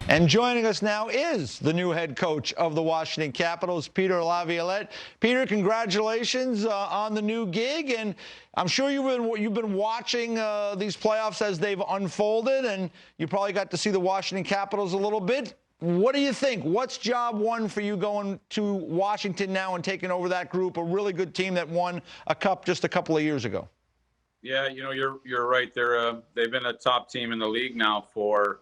And joining us now is the new head coach of the Washington Capitals, Peter Laviolette. Peter, congratulations on the new gig, and I'm sure you've been watching these playoffs as they've unfolded, and you probably got to see the Washington Capitals a little bit. What do you think? What's job one for you going to Washington now and taking over that group, a really good team that won a cup just a couple of years ago? Yeah, you're right. They've been a top team in the league now for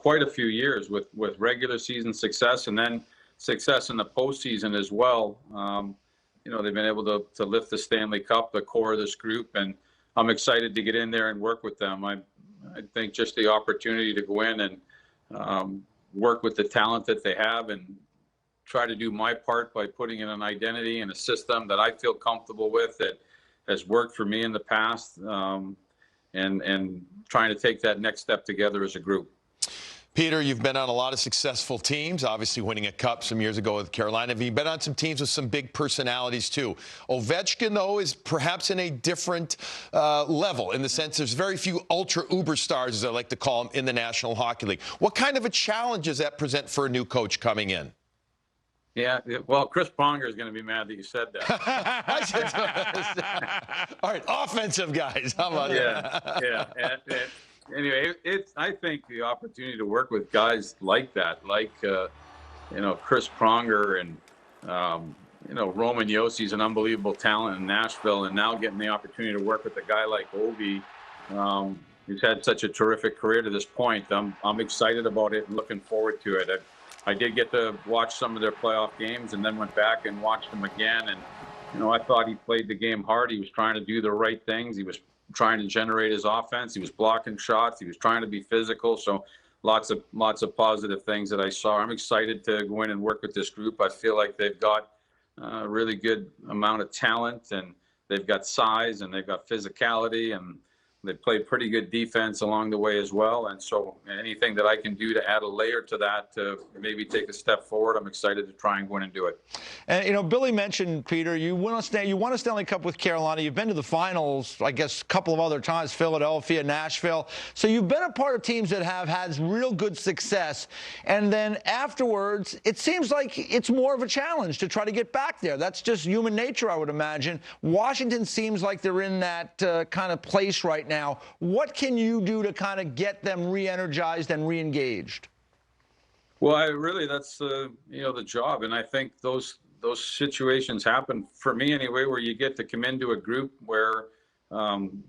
quite a few years with regular season success and then success in the postseason as well. They've been able to lift the Stanley Cup, the core of this group, and I'm excited to get in there and work with them. I think just the opportunity to go in and work with the talent that they have and try to do my part by putting in an identity and a system that I feel comfortable with, that has worked for me in the past, and trying to take that next step together as a group. Peter, you've been on a lot of successful teams, obviously winning a cup some years ago with Carolina. You've been on some teams with some big personalities, too. Ovechkin, though, is perhaps in a different level in the sense there's very few ultra-uber stars, as I like to call them, in the National Hockey League. What kind of a challenge does that present for a new coach coming in? Yeah, well, Chris Pronger is going to be mad that you said that. All right, offensive guys. How about that? Yeah. Anyway, I think the opportunity to work with guys like that, like Chris Pronger and Roman Jossi's an unbelievable talent in Nashville, and now getting the opportunity to work with a guy like Ovi, who's had such a terrific career to this point. I'm excited about it and looking forward to it. I did get to watch some of their playoff games and then went back and watched them again, and I thought he played the game hard. He was trying to do the right things. He was trying to generate his offense. He was blocking shots. He was trying to be physical. So lots of positive things that I saw. I'm excited to go in and work with this group. I feel like they've got a really good amount of talent, and they've got size, and they've got physicality, and they play pretty good defense along the way as well. And so anything that I can do to add a layer to that to maybe take a step forward, I'm excited to try and go in and do it. And, Billy mentioned, Peter, you won a Stanley Cup with Carolina. You've been to the finals, I guess, a couple of other times, Philadelphia, Nashville. So you've been a part of teams that have had real good success. And then afterwards, it seems like it's more of a challenge to try to get back there. That's just human nature, I would imagine. Washington seems like they're in that kind of place right now. What can you do to kind of get them re-energized and re-engaged? Well, that's the job, and I think those situations happen for me anyway, where you get to come into a group where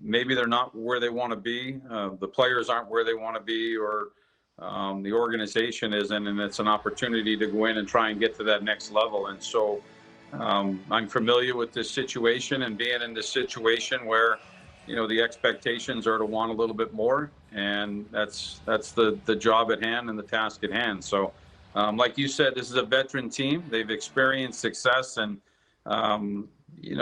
maybe they're not where they want to be, the players aren't where they want to be, or the organization isn't, and it's an opportunity to go in and try and get to that next level. And so I'm familiar with this situation and being in this situation where the expectations are to want a little bit more, and that's the job at hand and the task at hand. So, like you said, this is a veteran team. They've experienced success, and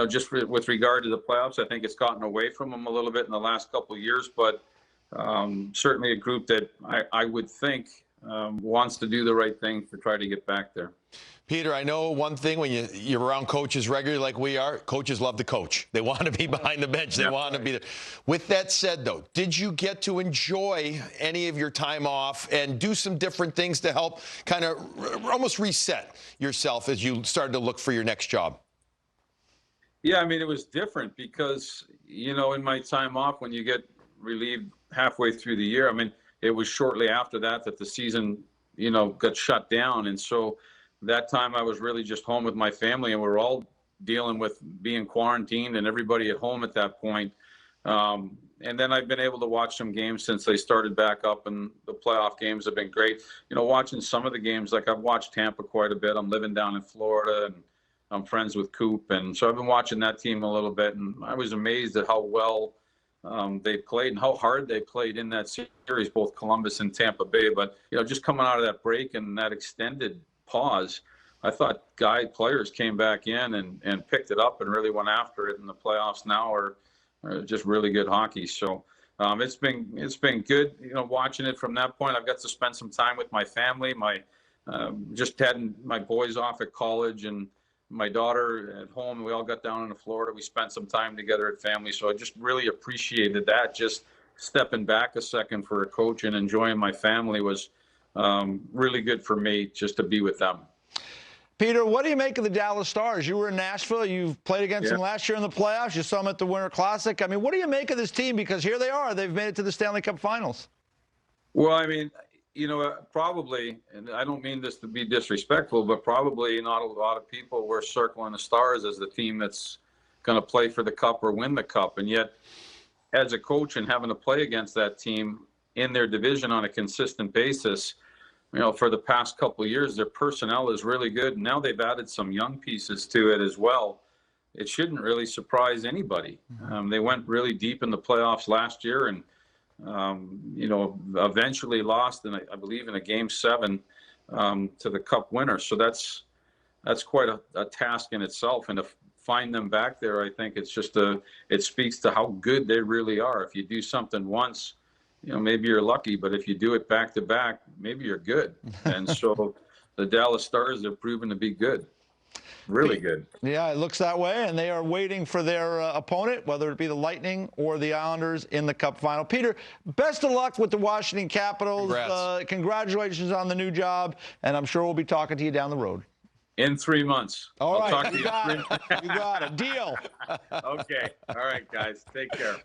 just with regard to the playoffs, I think it's gotten away from them a little bit in the last couple of years. But certainly a group that I would think wants to do the right thing to try to get back there. Peter, I know one thing, when you're around coaches regularly like we are, coaches love to coach. They want to be behind the bench. They want to be there. With that said, though, did you get to enjoy any of your time off and do some different things to help kind of almost reset yourself as you started to look for your next job? Yeah, I mean, it was different because, in my time off, when you get relieved halfway through the year, I mean, it was shortly after that the season, got shut down. And so that time I was really just home with my family, and we were all dealing with being quarantined and everybody at home at that point. And then I've been able to watch some games since they started back up, and the playoff games have been great. Watching some of the games, like I've watched Tampa quite a bit. I'm living down in Florida, and I'm friends with Coop. And so I've been watching that team a little bit, and I was amazed at how well they played and how hard they played in that series, both Columbus and Tampa Bay. But, just coming out of that break and that extended pause, I thought players came back in and picked it up and really went after it. In the playoffs now are just really good hockey. So it's been good, watching it from that point. I've got to spend some time with my family. Just had my boys off at college and my daughter at home. We all got down into Florida. We spent some time together at family. So I just really appreciated that, just stepping back a second for a coach and enjoying my family was really good for me just to be with them. Peter, what do you make of the Dallas Stars? You were in Nashville. You've played against them last year in the playoffs. You saw them at the Winter Classic. I mean, what do you make of this team? Because here they are. They've made it to the Stanley Cup Finals. Well, I mean, probably, and I don't mean this to be disrespectful, but probably not a lot of people were circling the Stars as the team that's going to play for the Cup or win the Cup. And yet, as a coach and having to play against that team in their division on a consistent basis, for the past couple of years, their personnel is really good. Now they've added some young pieces to it as well. It shouldn't really surprise anybody. They went really deep in the playoffs last year and, eventually lost, I believe, in a Game 7 to the Cup winner. So that's quite a task in itself. And to find them back there, I think it's just it speaks to how good they really are. If you do something once, maybe you're lucky, but if you do it back to back, maybe you're good. And so the Dallas Stars have proven to be good, really good. Yeah, it looks that way, and they are waiting for their opponent, whether it be the Lightning or the Islanders in the Cup final. Peter, best of luck with the Washington Capitals. Congratulations on the new job, and I'm sure we'll be talking to you down the road. In 3 months. All right, I'll talk to you got it. You got it. Deal. Okay. All right, guys. Take care.